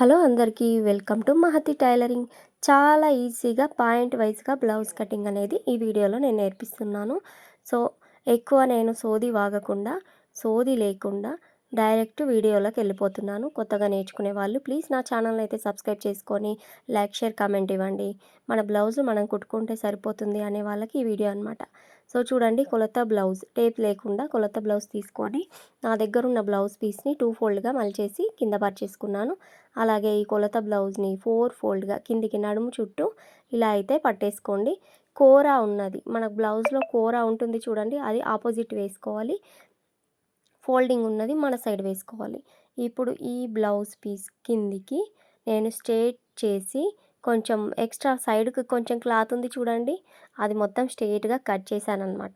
Hello అందరికీ welcome to Mahathi tailoring. చాలా ఈజీగా పాయింట్ వైస్గా బ్లౌజ్ కటింగ్ అనేది ఈ వీడియోలో నేను నేర్పిస్తున్నాను. సో ఎక్కువ నేను సోది వాగకుండా, సోది లేకుండా డైరెక్ట్ వీడియోలోకి వెళ్ళిపోతున్నాను. కొత్తగా నేర్చుకునే వాళ్ళు ప్లీజ్ నా ఛానల్ని అయితే సబ్స్క్రైబ్ చేసుకొని లైక్, షేర్, కామెంట్ ఇవ్వండి. మన బ్లౌజ్ మనం కుట్టుకుంటే సరిపోతుంది అనే వాళ్ళకి ఈ వీడియో అనమాట. సో చూడండి, కొలత బ్లౌజ్ టేప్ లేకుండా కొలత బ్లౌజ్ తీసుకొని నా దగ్గర ఉన్న బ్లౌజ్ పీస్ని 2 ఫోల్డ్గా మలిచేసి కింద పరిచేసుకున్నాను. అలాగే ఈ కొలత బ్లౌజ్ని 4 ఫోల్డ్గా కిందికి నడుము చుట్టూ ఇలా అయితే పట్టేసుకోండి. కోరా ఉన్నది మన బ్లౌజ్లో కోరా ఉంటుంది చూడండి, అది ఆపోజిట్ వేసుకోవాలి. ఫోల్డింగ్ ఉన్నది మన సైడ్ వేసుకోవాలి. ఇప్పుడు ఈ బ్లౌజ్ పీస్ కిందికి నేను స్ట్రేట్ చేసి కొంచెం ఎక్స్ట్రా సైడ్కి కొంచెం క్లాత్ ఉంది చూడండి, అది మొత్తం స్ట్రేట్గా కట్ చేశానమాట.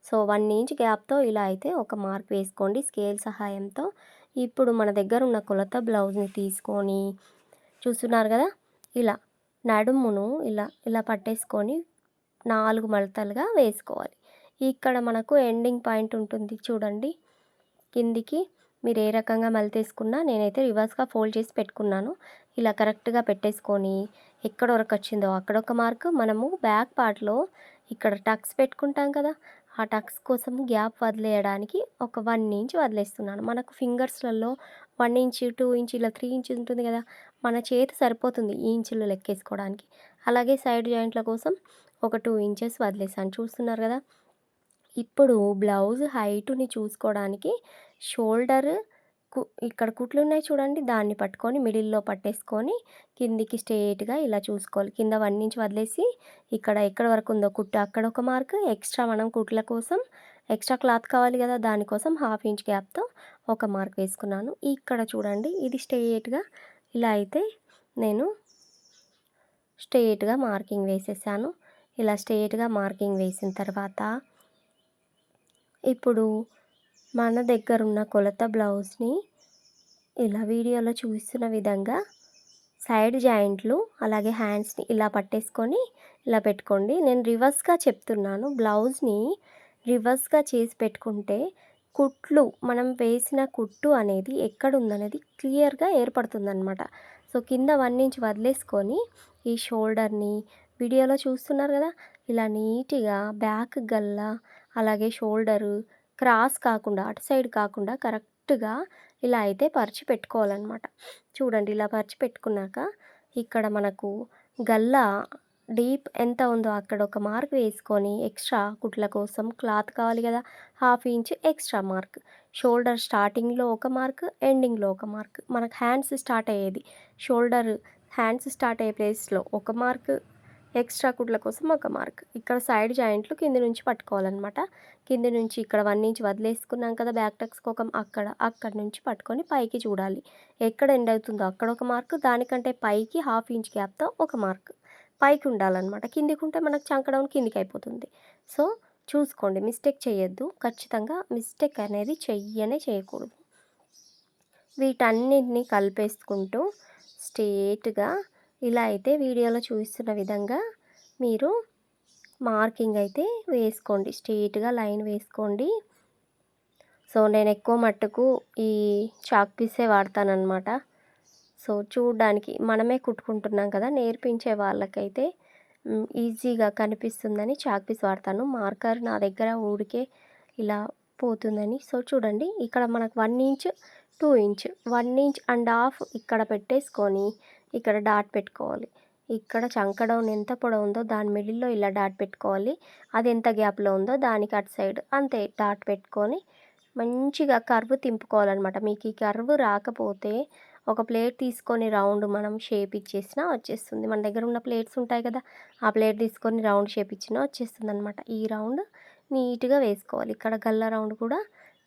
సో 1 ఇంచ్ గ్యాప్తో ఇలా అయితే ఒక మార్క్ వేసుకోండి స్కేల్ సహాయంతో. ఇప్పుడు మన దగ్గర ఉన్న కొలత బ్లౌజ్ని తీసుకొని చూస్తున్నారు కదా, ఇలా నడుమును ఇలా ఇలా పట్టేసుకొని 4 మడతలుగా వేసుకోవాలి. ఇక్కడ మనకు ఎండింగ్ పాయింట్ ఉంటుంది చూడండి, కిందికి మీరు ఏ రకంగా మలితేసుకున్నా నేనైతే రివర్స్గా ఫోల్డ్ చేసి పెట్టుకున్నాను. ఇలా కరెక్ట్గా పెట్టేసుకొని ఎక్కడ వరకు వచ్చిందో అక్కడ ఒక మార్క్. మనము బ్యాక్ పార్ట్లో ఇక్కడ టక్స్ పెట్టుకుంటాం కదా, ఆ టక్స్ కోసం గ్యాప్ వదిలేయడానికి ఒక 1 ఇంచ్ వదిలేస్తున్నాను. మనకు ఫింగర్స్లలో 1 ఇంచ్, 2 ఇంచ్, ఇలా 3 ఇంచ్ ఉంటుంది కదా, మన చేతి సరిపోతుంది ఈ ఇంచులు లెక్కేసుకోవడానికి. అలాగే సైడ్ జాయింట్ల కోసం ఒక 2 ఇంచెస్ వదిలేసాను, చూస్తున్నారు కదా. ఇప్పుడు బ్లౌజ్ హైటుని చూసుకోవడానికి షోల్డర్ ఇక్కడ కుట్లు ఉన్నాయి చూడండి, దాన్ని పట్టుకొని మిడిల్లో పట్టేసుకొని కిందికి స్ట్రేట్గా ఇలా చూసుకోవాలి. కింద 1 ఇంచ్ వదిలేసి ఇక్కడ ఎక్కడ వరకు ఉందో కుట్టు అక్కడ ఒక మార్క్, ఎక్స్ట్రా మనం కుట్ల కోసం ఎక్స్ట్రా క్లాత్ కావాలి కదా, దానికోసం 1/2 ఇంచ్ గ్యాప్తో ఒక మార్క్ వేసుకున్నాను. ఇక్కడ చూడండి, ఇది స్ట్రేట్గా ఇలా అయితే నేను స్ట్రేట్గా మార్కింగ్ వేసేసాను. ఇలా స్ట్రేట్గా మార్కింగ్ వేసిన తర్వాత ఇప్పుడు మన దగ్గర ఉన్న కొలత బ్లౌజ్ని ఇలా వీడియోలో చూస్తున్న విధంగా సైడ్ జాయింట్లు అలాగే హ్యాండ్స్ని ఇలా పట్టేసుకొని ఇలా పెట్టుకోండి. నేను రివర్స్గా చెప్తున్నాను, బ్లౌజ్ని రివర్స్గా చేసి పెట్టుకుంటే కుట్లు మనం వేసిన కుట్టు అనేది ఎక్కడ ఉందనేది క్లియర్గా ఏర్పడుతుందన్నమాట. సో కింద 1 ఇంచ్ వదిలేసుకొని ఈ షోల్డర్ని వీడియోలో చూస్తున్నారు కదా, ఇలా నీట్గా బ్యాక్ గల్లా అలాగే షోల్డరు క్రాస్ కాకుండా అటు సైడ్ కాకుండా కరెక్ట్గా ఇలా అయితే పరిచి పెట్టుకోవాలన్నమాట. చూడండి, ఇలా పరిచి పెట్టుకున్నాక ఇక్కడ మనకు గల్లా డీప్ ఎంత ఉందో అక్కడ ఒక మార్క్ వేసుకొని ఎక్స్ట్రా కుట్ల కోసం క్లాత్ కావాలి కదా, 1/2 ఇంచ్ ఎక్స్ట్రా మార్క్. షోల్డర్ స్టార్టింగ్లో ఒక మార్క్, ఎండింగ్లో ఒక మార్క్. మనకు హ్యాండ్స్ స్టార్ట్ అయ్యేది షోల్డర్, హ్యాండ్స్ స్టార్ట్ అయ్యే ప్లేస్లో ఒక మార్క్, ఎక్స్ట్రా కుట్ల కోసం ఒక మార్క్. ఇక్కడ సైడ్ జాయింట్లు కింది నుంచి పట్టుకోవాలన్నమాట. కింది నుంచి ఇక్కడ 1 ఇంచ్ వదిలేసుకున్నాం కదా బ్యాక్ టక్స్ కోకం, అక్కడ నుంచి పట్టుకొని పైకి చూడాలి. ఎక్కడ ఎండ్ అవుతుందో అక్కడ ఒక మార్క్, దానికంటే పైకి 1/2 ఇంచ్ గ్యాప్తో ఒక మార్క్ పైకి ఉండాలన్నమాట. కిందికి ఉంటే మనకు చంక డౌన్ కిందికి అయిపోతుంది. సో చూసుకోండి, మిస్టేక్ చేయొద్దు. ఖచ్చితంగా మిస్టేక్ అనేది చేయకూడదు. వీటన్నిటిని కలిపేసుకుంటూ స్ట్రేట్గా ఇలా అయితే వీడియోలో చూస్తున్న విధంగా మీరు మార్కింగ్ అయితే వేసుకోండి. స్ట్రేట్గా లైన్ వేసుకోండి. సో నేను ఎక్కువ మట్టుకు ఈ చాక్ పీసే వాడతానన్నమాట. సో చూడడానికి మనమే కుట్టుకుంటున్నాం కదా, నేర్పించే వాళ్ళకైతే ఈజీగా కనిపిస్తుందని చాక్ పీస్ వాడతాను. మార్కర్ నా దగ్గర ఊరికే ఇలా పోతుందని. సో చూడండి, ఇక్కడ మనకు 1 inch 2 inch 1 inch and half ఇక్కడ పెట్టేసుకొని ఇక్కడ డాట్ పెట్టుకోవాలి. ఇక్కడ చంక డౌన్ ఎంత పొడవు ఉందో దాని మిడిల్లో ఇలా డాట్ పెట్టుకోవాలి. అది ఎంత గ్యాప్లో ఉందో దానికి అటు సైడ్ అంతే డాట్ పెట్టుకొని మంచిగా కర్వ్ తింపుకోవాలన్నమాట. మీకు ఈ కర్వ్ రాకపోతే ఒక ప్లేట్ తీసుకొని రౌండ్ మనం షేప్ ఇచ్చేసినా వచ్చేస్తుంది. మన దగ్గర ఉన్న ప్లేట్స్ ఉంటాయి కదా, ఆ ప్లేట్ తీసుకొని రౌండ్ షేప్ ఇచ్చినా వచ్చేస్తుంది అనమాట. ఈ రౌండ్ నీట్గా వేసుకోవాలి. ఇక్కడ గల్ల రౌండ్ కూడా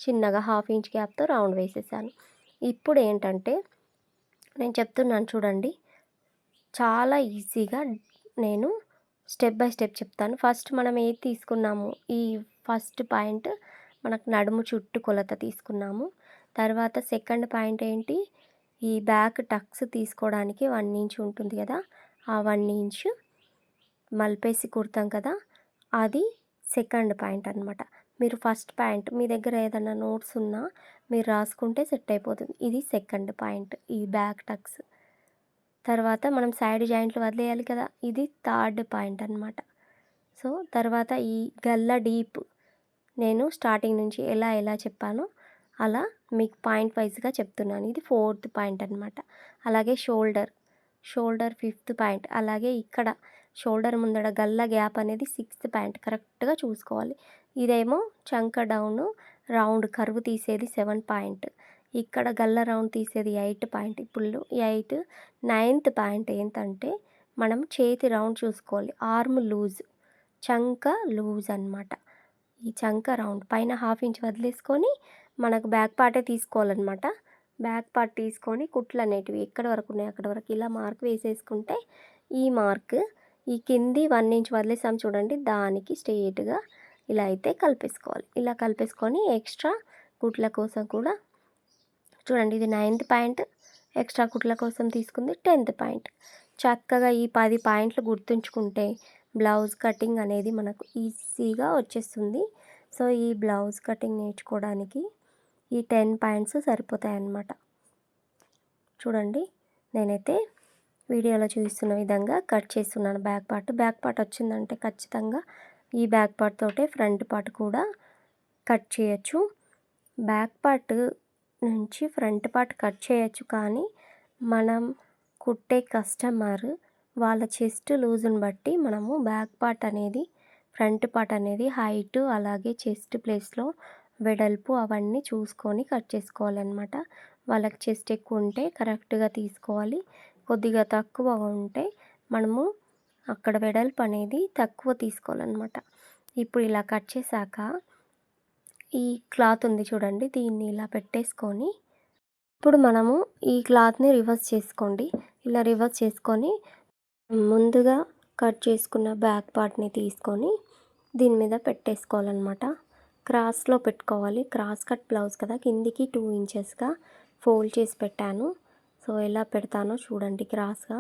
చిన్నగా 1/2 ఇంచ్ గ్యాప్తో రౌండ్ వేసేసాను. ఇప్పుడు ఏంటంటే నేను చెప్తున్నాను చూడండి, చాలా ఈజీగా నేను స్టెప్ బై స్టెప్ చెప్తాను. ఫస్ట్ మనం ఏది తీసుకున్నాము, ఈ ఫస్ట్ పాయింట్ మనకు నడుము చుట్టూ కొలత తీసుకున్నాము. తర్వాత సెకండ్ పాయింట్ ఏంటి, ఈ బ్యాక్ టక్స్ తీసుకోవడానికి 1 ఇంచ్ ఉంటుంది కదా, ఆ 1 ఇంచ్ మలిపేసి కుడతాం కదా, అది సెకండ్ పాయింట్ అనమాట. మీరు ఫస్ట్ పాయింట్ మీ దగ్గర ఏదైనా నోట్స్ ఉన్నా మీరు రాసుకుంటే సెట్ అయిపోతుంది. ఇది సెకండ్ పాయింట్, ఈ బ్యాక్ టక్స్. తర్వాత మనం సైడ్ జాయింట్లు వదిలేయాలి కదా, ఇది థర్డ్ పాయింట్ అనమాట. సో తర్వాత ఈ గల్ల డీప్ నేను స్టార్టింగ్ నుంచి ఎలా చెప్పానో అలా మీకు పాయింట్ వైజ్గా చెప్తున్నాను. ఇది ఫోర్త్ పాయింట్ అనమాట. అలాగే షోల్డర్ ఫిఫ్త్ పాయింట్. అలాగే ఇక్కడ షోల్డర్ ముందర గల్ల గ్యాప్ అనేది సిక్స్త్ పాయింట్. కరెక్ట్గా చూసుకోవాలి. ఇదేమో చంక డౌన్ రౌండ్ కర్వ్ తీసేది 7 పాయింట్. ఇక్కడ గల్ల రౌండ్ తీసేది 8 పాయింట్. ఇప్పుడు 8 9th పాయింట్ ఏంటంటే మనం చేతి రౌండ్ చూసుకోవాలి. ఆర్మ్ లూజ్, చంక లూజ్ అనమాట. ఈ చంక రౌండ్ పైన హాఫ్ ఇంచ్ వదిలేసుకొని మనకు బ్యాక్ పార్టే తీసుకోవాలన్నమాట. బ్యాక్ పార్ట్ తీసుకొని కుట్లు అనేటివి ఎక్కడి వరకు ఉన్నాయో అక్కడ వరకు ఇలా మార్క్ వేసేసుకుంటే ఈ మార్క్ ఈ కింది 1 ఇంచ్ వదిలేసాం చూడండి, దానికి స్ట్రెయిట్గా ఇలా అయితే కలిపేసుకోవాలి. ఇలా కలిపేసుకొని ఎక్స్ట్రా కుట్ల కోసం కూడా చూడండి, ఇది 9th పాయింట్, ఎక్స్ట్రా కుట్ల కోసం తీసుకుంది 10th పాయింట్. చక్కగా ఈ 10 పాయింట్లు గుర్తుంచుకుంటే బ్లౌజ్ కటింగ్ అనేది మనకు ఈజీగా వచ్చేస్తుంది. సో ఈ బ్లౌజ్ కటింగ్ నేర్చుకోవడానికి ఈ 10 పాయింట్స్ సరిపోతాయి అన్నమాట. చూడండి, నేనైతే వీడియోలో చూపిస్తున్న విధంగా కట్ చేస్తున్నాను. బ్యాక్ పార్ట్ వచ్చిందంటే ఖచ్చితంగా ఈ బ్యాక్ పార్ట్ తోటే ఫ్రంట్ పార్ట్ కూడా కట్ చేయొచ్చు. బ్యాక్ పార్ట్ నుంచి ఫ్రంట్ పార్ట్ కట్ చేయొచ్చు, కానీ మనం కుట్టే కస్టమర్ వాళ్ళ చెస్ట్ లూజ్ని బట్టి మనము బ్యాక్ పార్ట్ అనేది ఫ్రంట్ పార్ట్ అనేది హైట్ అలాగే చెస్ట్ ప్లేస్లో వెడల్పు అవన్నీ చూసుకొని కట్ చేసుకోవాలన్నమాట. వాళ్ళకి చెస్ట్ ఎక్కువ ఉంటే కరెక్ట్గా తీసుకోవాలి, కొద్దిగా తక్కువ ఉంటే మనము అక్కడ వెడల్పు అనేది తక్కువ తీసుకోవాలన్నమాట. ఇప్పుడు ఇలా కట్ చేశాక ఈ క్లాత్ ఉంది చూడండి, దీన్ని ఇలా పెట్టేసుకొని ఇప్పుడు మనము ఈ క్లాత్ని రివర్స్ చేసుకోండి. ఇలా రివర్స్ చేసుకొని ముందుగా కట్ చేసుకున్న బ్యాక్ పార్ట్ని తీసుకొని దీని మీద పెట్టేసుకోవాలన్నమాట. క్రాస్లో పెట్టుకోవాలి. క్రాస్ కట్ బ్లౌజ్ కదా, కిందికి 2 ఇంచెస్గా ఫోల్డ్ చేసి పెట్టాను. సో ఎలా పెడతానో చూడండి. క్రాస్గా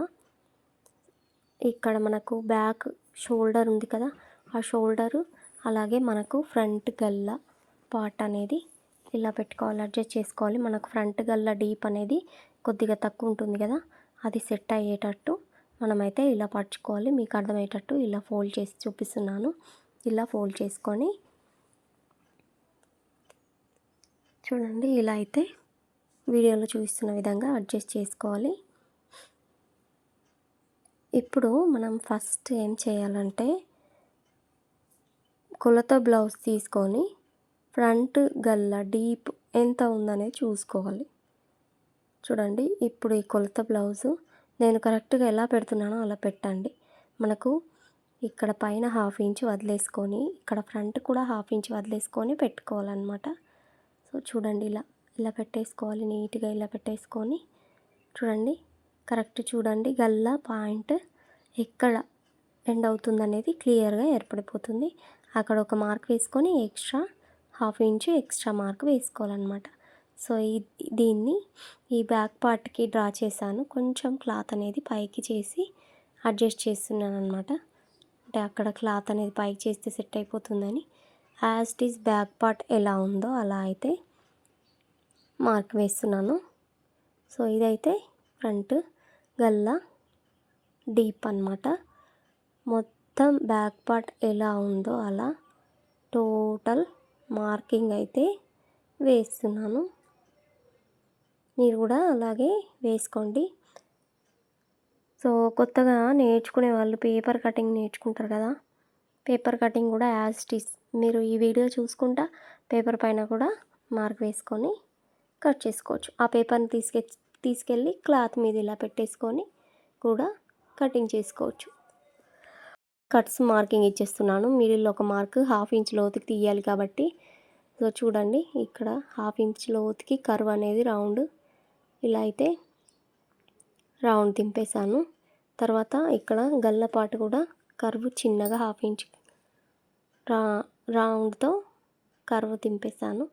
ఇక్కడ మనకు బ్యాక్ షోల్డర్ ఉంది కదా, ఆ షోల్డరు అలాగే మనకు ఫ్రంట్ గల్ల పార్ట్ అనేది ఇలా పెట్టుకోవాలి, అడ్జస్ట్ చేసుకోవాలి. మనకు ఫ్రంట్ గల్ల డీప్ అనేది కొద్దిగా తక్కువ ఉంటుంది కదా, అది సెట్ అయ్యేటట్టు మనమైతే ఇలా పరుచుకోవాలి. మీకు అర్థమయ్యేటట్టు ఇలా ఫోల్డ్ చేసి చూపిస్తున్నాను. ఇలా ఫోల్డ్ చేసుకొని చూడండి, ఇలా అయితే వీడియోలో చూపిస్తున్న విధంగా అడ్జస్ట్ చేసుకోవాలి. ఇప్పుడు మనం ఫస్ట్ ఏం చేయాలంటే కొలత బ్లౌజ్ తీసుకొని ఫ్రంట్ గల్ల డీప్ ఎంత ఉందనేది చూసుకోవాలి. చూడండి, ఇప్పుడు ఈ కొలత బ్లౌజు నేను కరెక్ట్గా ఎలా పెడుతున్నానో అలా పెట్టండి. మనకు ఇక్కడ పైన హాఫ్ ఇంచ్ వదిలేసుకొని ఇక్కడ ఫ్రంట్ కూడా హాఫ్ ఇంచ్ వదిలేసుకొని పెట్టుకోవాలన్నమాట. సో చూడండి, ఇలా పెట్టేసుకోవాలి. నీట్గా ఇలా పెట్టేసుకొని చూడండి, కరెక్ట్ చూడండి, గల్ల పాయింట్ ఎక్కడ ఎండ్ అవుతుందనేది క్లియర్గా ఏర్పడిపోతుంది. అక్కడ ఒక మార్క్ వేసుకొని extra half inch extra mark వేసుకోవాలన్నమాట. సో దీన్ని ఈ బ్యాక్ పార్ట్కి డ్రా చేశాను. కొంచెం క్లాత్ అనేది పైకి చేసి అడ్జస్ట్ చేస్తున్నాను అనమాట. అంటే అక్కడ క్లాత్ అనేది పైకి చేస్తే సెట్ అయిపోతుందని as it is back part ఎలా ఉందో అలా అయితే మార్క్ వేస్తున్నాను. సో ఇదైతే ఫ్రంట్ గల్ల డీప్ అన్నమాట. మొత్తం బ్యాక్ పార్ట్ ఎలా ఉందో అలా టోటల్ మార్కింగ్ అయితే వేస్తున్నాను. మీరు కూడా అలాగే వేసుకోండి. సో కొత్తగా నేర్చుకునే వాళ్ళు పేపర్ కటింగ్ నేర్చుకుంటారు కదా, పేపర్ కటింగ్ కూడా యాజ్ ఇట్ ఈస్ మీరు ఈ వీడియో చూసుకుంటా పేపర్ పైన కూడా మార్క్ వేసుకొని కట్ చేసుకోవచ్చు. ఆ పేపర్ని తీసుకెళ్ళి క్లాత్ మీద ఇలా పెట్టేసుకొని కూడా కటింగ్ చేసుకోవచ్చు. కట్స్ మార్కింగ్ ఇచ్చేస్తున్నాను. మిడిల్లో ఒక మార్క్ హాఫ్ ఇంచ్ లోతుకి తీయాలి కాబట్టి. సో చూడండి, ఇక్కడ హాఫ్ ఇంచ్ లోతుకి కర్వ్ అనేది రౌండ్ ఇలా అయితే రౌండ్ తింపేశాను. తర్వాత ఇక్కడ గల్లపాటు కూడా కర్వ్ చిన్నగా హాఫ్ ఇంచ్ రౌండ్తో కర్వ్ తింపేశాను.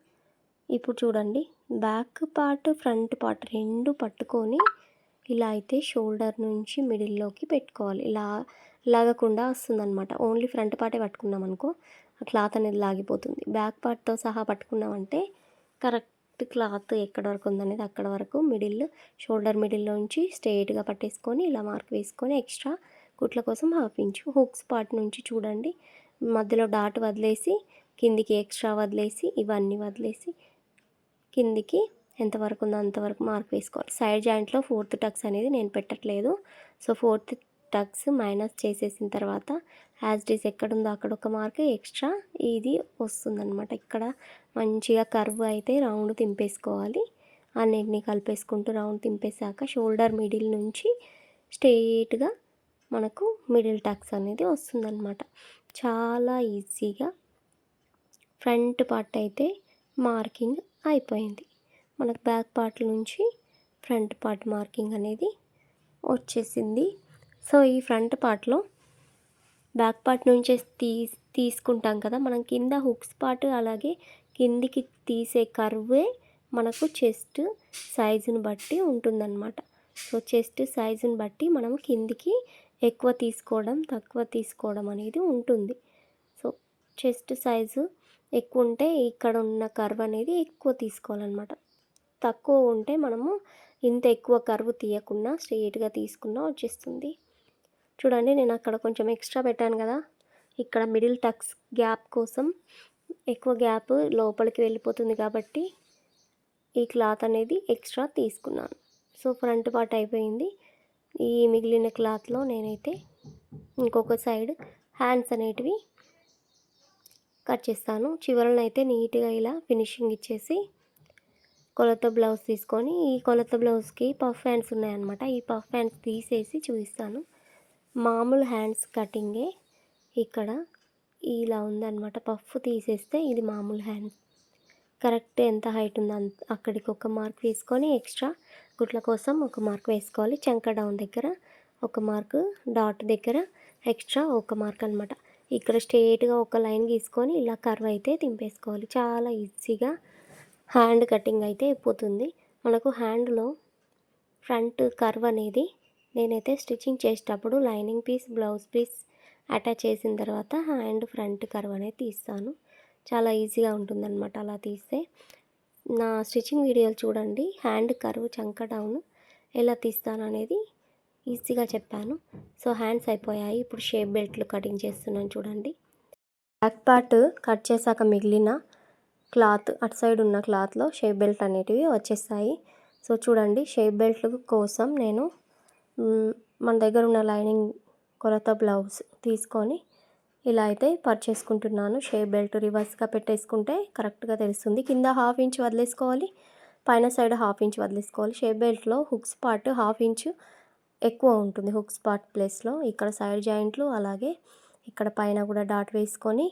ఇప్పుడు చూడండి, బ్యాక్ పార్ట్ ఫ్రంట్ పార్ట్ రెండు పట్టుకొని ఇలా అయితే షోల్డర్ నుంచి మిడిల్లోకి పెట్టుకోవాలి. లాగకుండా వస్తుందన్నమాట. ఓన్లీ ఫ్రంట్ పార్టే పట్టుకున్నాం అనుకో ఆ క్లాత్ అనేది లాగిపోతుంది. బ్యాక్ పార్ట్తో సహా పట్టుకున్నామంటే కరెక్ట్ క్లాత్ ఎక్కడ వరకు ఉందనేది అక్కడ వరకు షోల్డర్ మిడిల్లోంచి స్ట్రెయిట్గా పట్టేసుకొని ఇలా మార్క్ వేసుకొని ఎక్స్ట్రా కుట్ల కోసం హాఫ్ ఇంచు హుక్స్ పార్ట్ నుంచి చూడండి మధ్యలో డాట్ వదిలేసి కిందికి ఎక్స్ట్రా వదిలేసి ఇవన్నీ వదిలేసి కిందికి ఎంతవరకు ఉందో అంతవరకు మార్క్ వేసుకోవాలి. సైడ్ జాయింట్లో 4th టక్స్ అనేది నేను పెట్టట్లేదు. సో 4th టక్స్ మైనస్ చేసేసిన తర్వాత యాజ్ ఇట్ ఈస్ ఎక్కడుందో అక్కడ ఒక మార్క్ ఎక్స్ట్రా ఇది వస్తుందన్నమాట. ఇక్కడ మంచిగా కర్వ్ అయితే రౌండ్ తింపేసుకోవాలి. అన్నిటిని కలిపేసుకుంటూ రౌండ్ తింపేశాక షోల్డర్ మిడిల్ నుంచి స్ట్రెయిట్గా మనకు మిడిల్ టక్స్ అనేది వస్తుందన్నమాట. చాలా ఈజీగా ఫ్రంట్ పార్ట్ అయితే మార్కింగ్ అయిపోయింది. మనకు బ్యాక్ పార్ట్ నుంచి ఫ్రంట్ పార్ట్ మార్కింగ్ అనేది వచ్చేసింది. సో ఈ ఫ్రంట్ పార్ట్లో బ్యాక్ పార్ట్ నుంచే తీసుకుంటాం కదా, మనం కింద హుక్స్ పార్ట్ అలాగే కిందికి తీసే కర్వే మనకు చెస్ట్ సైజుని బట్టి ఉంటుందన్నమాట. సో చెస్ట్ సైజుని బట్టి మనం కిందికి ఎక్కువ తీసుకోవడం తక్కువ తీసుకోవడం అనేది ఉంటుంది. సో చెస్ట్ సైజు ఎక్కువ ఉంటే ఇక్కడ ఉన్న కర్వ్ అనేది ఎక్కువ తీసుకోవాలన్నమాట. తక్కువ ఉంటే మనము ఇంత ఎక్కువ కర్వ్ తీయకుండా స్ట్రెయిట్గా తీసుకున్నా వచ్చేస్తుంది. చూడండి నేను అక్కడ కొంచెం ఎక్స్ట్రా పెట్టాను కదా, ఇక్కడ మిడిల్ టక్స్ గ్యాప్ కోసం ఎక్కువ గ్యాప్ లోపలికి వెళ్ళిపోతుంది కాబట్టి ఈ క్లాత్ అనేది ఎక్స్ట్రా తీసుకున్నాను. సో ఫ్రంట్ పార్ట్ అయిపోయింది. ఈ మిగిలిన క్లాత్లో నేనైతే ఇంకొక సైడ్ హ్యాండ్స్ అనేటివి కట్ చేస్తాను. చివరలను అయితే నీట్గా ఇలా ఫినిషింగ్ ఇచ్చేసి కొలత బ్లౌజ్ తీసుకొని ఈ కొలత బ్లౌజ్కి పఫ్ హ్యాండ్స్ ఉన్నాయన్నమాట. ఈ పఫ్ హ్యాండ్స్ తీసేసి చూపిస్తాను. మామూలు హ్యాండ్స్ కటింగే ఇక్కడ ఇలా ఉందన్నమాట. పఫ్ తీసేస్తే ఇది మామూలు హ్యాండ్స్. కరెక్ట్ ఎంత హైట్ ఉందో అక్కడికి ఒక మార్క్ వేసుకొని ఎక్స్ట్రా గుట్ల కోసం ఒక మార్క్ వేసుకోవాలి. చంక డౌన్ దగ్గర ఒక మార్క్, డాట్ దగ్గర ఎక్స్ట్రా ఒక మార్క్ అనమాట. ఇక్కడ స్ట్రెయిట్గా ఒక లైన్ గీసుకొని ఇలా కర్వ్ అయితే తింపేసుకోవాలి. చాలా ఈజీగా హ్యాండ్ కటింగ్ అయితే అయిపోతుంది. మనకు హ్యాండ్లో ఫ్రంట్ కర్వ్ అనేది నేనైతే స్టిచ్చింగ్ చేసేటప్పుడు lining piece blouse piece attach చేసిన తర్వాత హ్యాండ్ ఫ్రంట్ కర్వ్ అనేది తీస్తాను. చాలా ఈజీగా ఉంటుందన్నమాట అలా తీస్తే. నా స్టిచ్చింగ్ వీడియోలు చూడండి, హ్యాండ్ కర్వ్ చంక డౌన్ ఎలా తీస్తాను అనేది ఈజీగా చెప్పాను. సో హ్యాండ్స్ అయిపోయాయి. ఇప్పుడు షేప్ బెల్ట్లు కటింగ్ చేస్తున్నాను చూడండి. బ్యాక్ పార్ట్ కట్ చేశాక మిగిలిన క్లాత్ అటు సైడ్ ఉన్న క్లాత్లో షేప్ బెల్ట్ అనేటివి వచ్చేస్తాయి. సో చూడండి, షేప్ బెల్ట్ కోసం నేను మన దగ్గర ఉన్న లైనింగ్ కొలత బ్లౌజ్ తీసుకొని ఇలా అయితే పర్చేస్ చేసుకుంటున్నాను. షేప్ బెల్ట్ రివర్స్గా పెట్టేసుకుంటే కరెక్ట్గా తెలుస్తుంది. కింద హాఫ్ ఇంచ్ వదిలేసుకోవాలి, పైన సైడ్ హాఫ్ ఇంచ్ వదిలేసుకోవాలి. షేప్ బెల్ట్లో హుక్స్ పార్ట్ హాఫ్ ఇంచ్ ఎక్కువ ఉంటుంది. హుక్స్ పార్ట్ ప్లేస్లో ఇక్కడ సైడ్ జాయింట్లు అలాగే ఇక్కడ పైన కూడా డాట్ వేసుకొని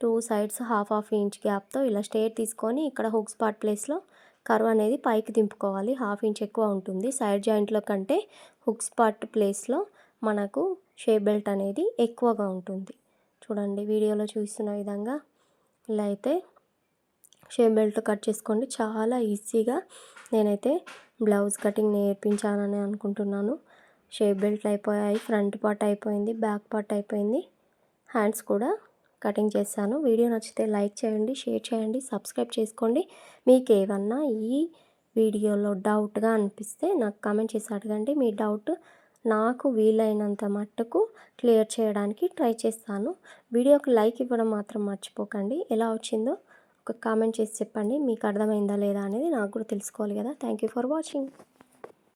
2 సైడ్స్ హాఫ్ ఇంచ్ గ్యాప్తో ఇలా స్ట్రెయిట్ తీసుకొని ఇక్కడ హుక్స్ పార్ట్ ప్లేస్లో కర్వ్ అనేది పైకి దింపుకోవాలి. హాఫ్ ఇంచ్ ఎక్కువ ఉంటుంది. సైడ్ జాయింట్లో కంటే హుక్స్ పార్ట్ ప్లేస్లో మనకు షేప్ బెల్ట్ అనేది ఎక్కువగా ఉంటుంది. చూడండి వీడియోలో చూస్తున్న విధంగా ఇలా అయితే షేప్ బెల్ట్ కట్ చేసుకోండి. చాలా ఈజీగా నేనైతే బ్లౌజ్ కటింగ్ నేర్పించానని అనుకుంటున్నాను. షేప్ బెల్ట్ అయిపోయాయి, ఫ్రంట్ పార్ట్ అయిపోయింది, బ్యాక్ పార్ట్ అయిపోయింది, హ్యాండ్స్ కూడా కటింగ్ చేశాను. వీడియో నచ్చితే లైక్ చేయండి, షేర్ చేయండి, సబ్స్క్రైబ్ చేసుకోండి. మీకు ఏమన్నా ఈ వీడియోలో డౌట్గా అనిపిస్తే నాకు కామెంట్ చేసి అడగండి. మీ డౌట్ నాకు వీలైనంత మట్టుకు క్లియర్ చేయడానికి ట్రై చేస్తాను. వీడియోకి లైక్ ఇవ్వడం మాత్రం మర్చిపోకండి. ఎలా వచ్చిందో ఒక కామెంట్ చేసి చెప్పండి. మీకు అర్థమైందా లేదా అనేది నాకు కూడా తెలుసుకోవాలి కదా. Thank you for watching.